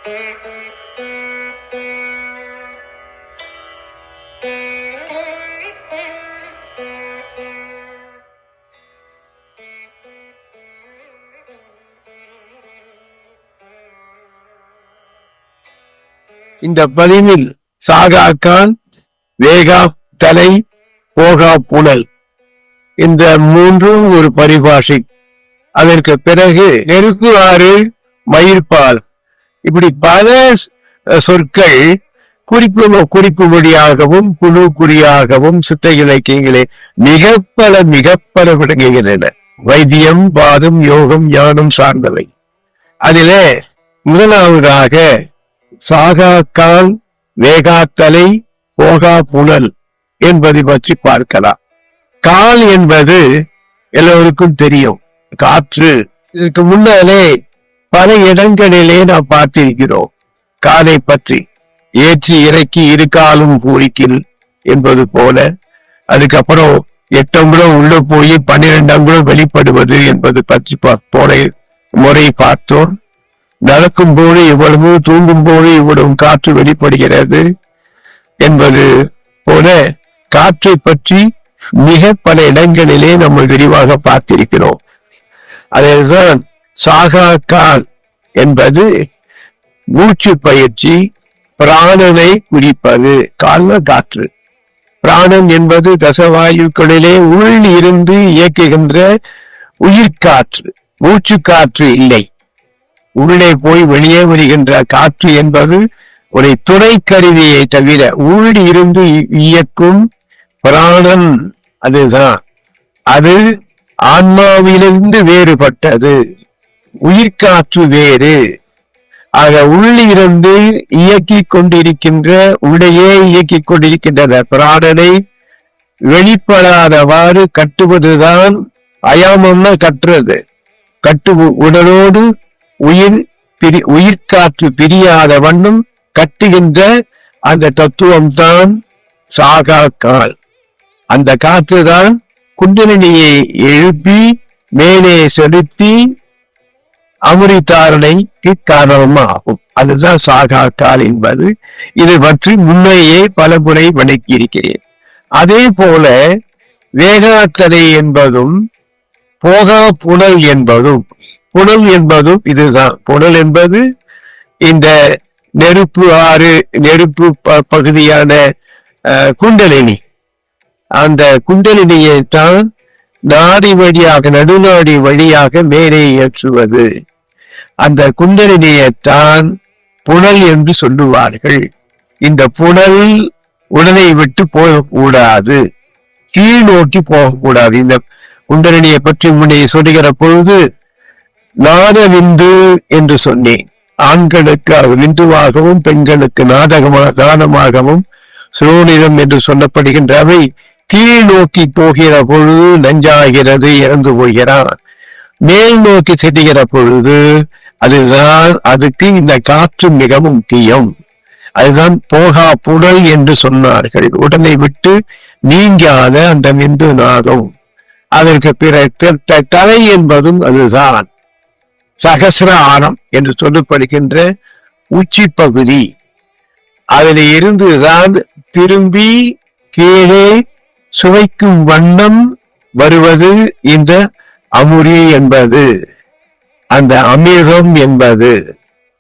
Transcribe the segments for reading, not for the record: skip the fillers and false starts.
இந்த பதிவில் சாகாக்கான், வேகா தலை, போகா புனல் இந்த மூன்றும் ஒரு பரிபாஷை. அதற்கு பிறகு நெருப்பு ஆறு, மயிர்பால், இப்படி பல சொற்கள் குறிப்பு மொழியாகவும் குழு குறியாகவும் சித்த இலக்கியங்களே மிக பல விளங்குகின்றன. வைத்தியம், வாதம், யோகம், ஞானம் சார்ந்தவை. அதிலே முதலாவதாக சாகாக்கால், வேகாத்தலை, போகா புனல் என்பதை பற்றி பார்க்கலாம். கால் என்பது எல்லோருக்கும் தெரியும், காற்று. இதற்கு முன்னாலே பல இடங்களிலே நாம் பார்த்திருக்கிறோம் காலை பற்றி. ஏற்றி இறக்கி இருக்காலும் பூரிக்கில் என்பது போல, அதுக்கப்புறம் 8 அங்குலம் உள்ள போய் 12 அங்குலம் வெளிப்படுவது என்பது பற்றி முறை பார்த்தோம். நடக்கும் போது இவ்வளவு, தூங்கும் போது இவ்வளவு காற்று வெளிப்படுகிறது என்பது போல காற்றை பற்றி மிக பல இடங்களிலே நம்ம விரிவாக பார்த்திருக்கிறோம். அதேதான் சாகாக்கால் என்பது மூச்சு பயிற்சி, பிராணனை குறிப்பது. கால்ல காற்று. பிராணன் என்பது தசவாயுக்களிலே உள் இருந்து இயக்குகின்ற உயிர்காற்று, மூச்சு காற்று இல்லை. உள்ளே போய் வெளியே வருகின்ற காற்று என்பது ஒரு துணை கருவியை தவிர உள் இருந்து இயக்கும் பிராணன். அதுதான், அது ஆன்மாவிலிருந்து வேறுபட்டது. உயிர்காற்று வேறு. ஆக உள்ளிருந்து இயக்கிக் கொண்டிருக்கின்ற, உள்ளேயே இயக்கிக் கொண்டிருக்கின்ற பிராணனை வெளிப்படாதவாறு கட்டுவதுதான் அயாமம்னா கட்டுறது. உடலோடு உயிர்காற்று பிரியாத வண்ணம் கட்டுகின்ற அந்த தத்துவம் தான் சாகாக்கால். அந்த காற்று தான் குண்டலினியை எழுப்பி மேலே செலுத்தி அமிர்தாரணைக்கு காரணமாகும். அதுதான் சாகாக்கால் என்பது. இதை பற்றி முன்னையே பல முறை விளக்கி இருக்கிறேன். அதே போல வேகாத்தலை என்பதும் போகா புனல் என்பதும், புனல் என்பதும் இதுதான். புனல் என்பது இந்த நெருப்பு ஆறு, நெருப்பு பகுதியான குண்டலினி. அந்த குண்டலினியை தான் நாடி வழியாக, நடுநாடி வழியாக மேலே ஏற்றுவது. அந்த குண்டலினியைத்தான் புனல் என்று சொல்லுவார்கள். இந்த புனல் உடலை விட்டு போகக்கூடாது, கீழ் நோக்கி போகக்கூடாது. இந்த குண்டலினியை பற்றி முன்னே சொல்லுகிற பொழுது நாத விந்து என்று சொன்னேன். ஆண்களுக்கு விந்துவாகவும் பெண்களுக்கு நாதமாகவும் சுரோனிதம் என்று சொல்லப்படுகின்றவை கீழ் நோக்கி போகிற பொழுது நஞ்சாகிறது, இறந்து போகிறான். மேல் நோக்கி செல்லுகிற பொழுது அதுதான், அதுக்கு இந்த காற்று மிக முக்கியம். அதுதான் போகா புனல் என்று சொன்னார்கள். உடலை விட்டு நீங்காத அந்த விந்து நாதம். அதற்கு பிறகு தலை என்பதும் அதுதான். சகசிர ஆரம் என்று சொல்லப்படுகின்ற உச்சி பகுதி. அதில் இருந்துதான் திரும்பி கீழே சுவைக்கும் வண்ணம் வருவது இந்த அமுரி என்பது, அந்த அமிர்தம் என்பது.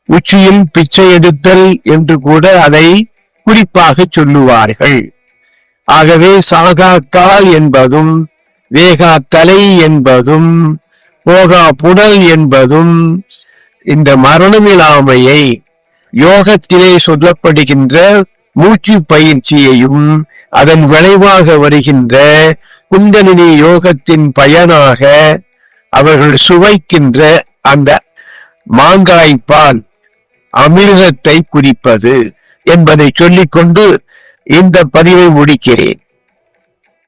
உச்சியில் பிச்சை எடுத்தல் என்று கூட அதை குறிப்பாக சொல்லுவார்கள். ஆகவே சாகாக்கால் என்பதும் வேகாத்தலை என்பதும் போகா புனல் என்பதும் இந்த மரணமில்லாமையை யோகத்திலே சொல்லப்படுகின்ற மூச்சு பயிற்சியையும் அதன் விளைவாக வருகின்ற குண்டலினி யோகத்தின் பயனாக அவர்கள் சுவைக்கின்ற அந்த மாங்காய்ப்பால் அமிர்தத்தை குறிப்பது என்பதை சொல்லிக்கொண்டு இந்த பதிவை முடிக்கிறேன்.